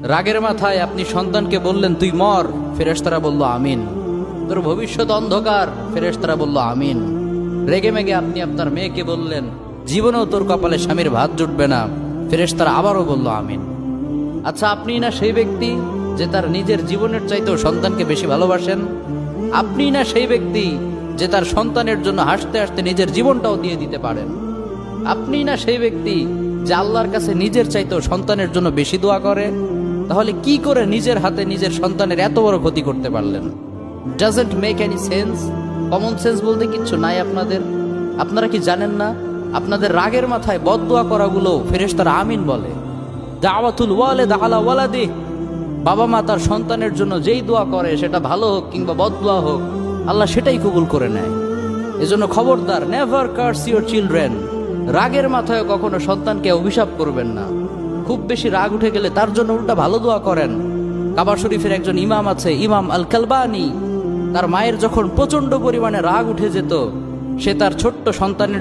রাগের মাথায় আপনি সন্তানকে বললেন তুই মর, ফেরেশতারা বলল আমিন। তোর ভবিষ্যৎ অন্ধকার, ফেরেশতারা বলল আমিন। রেগে মেগে আপনি আপনার মেয়েকে বললেন জীবনেও তোর কপালে স্বামীর ভাত জুটবে না, ফেরেশতারা আবারও বলল আমিন। আচ্ছা, আপনি না সেই ব্যক্তি যে তার নিজের জীবনের চাইতেও সন্তানকে বেশি ভালোবাসেন? আপনি না সেই ব্যক্তি যে তার সন্তানের জন্য হাসতে হাসতে নিজের জীবনটাও দিয়ে দিতে পারেন? আপনি না সেই ব্যক্তি যে আল্লাহর কাছে নিজের চাইতেও সন্তানের জন্য বেশি দোয়া করে? তাহলে কি করে নিজের হাতে নিজের সন্তানের এত বড় ক্ষতি করতে পারলেন? Doesn't make any sense. Common sense বলতে কিচ্ছু নাই আপনাদের? আপনারা কি জানেন না আপনাদের রাগের মাথায় বদদোয়া করাগুলো ফেরেশতারা আমিন বলে? দাওয়াতুল ওয়ালিদ আলা ওয়ালাদিহি, বাবা মা তার সন্তানের জন্য যেই দোয়া করে সেটা ভালো হোক কিংবা বদদোয়া হোক, আল্লাহ সেটাই কবুল করে নেয়। এজন্য খবরদার, নেভার কার্স ইউর চিলড্রেন। রাগের মাথায় কখনো সন্তানকে অভিশাপ করবেন না। খুব বেশি রাগ উঠে গেলে তার জন্য উল্টা ভালো দোয়া করেন। কাবা শরীফের একজন ইমাম আছে, ইমাম আল কালবানি। তার মায়ের যখন প্রচন্ড পরিমাণে রাগ উঠে যেত, সে তার ছোট্ট সন্তানের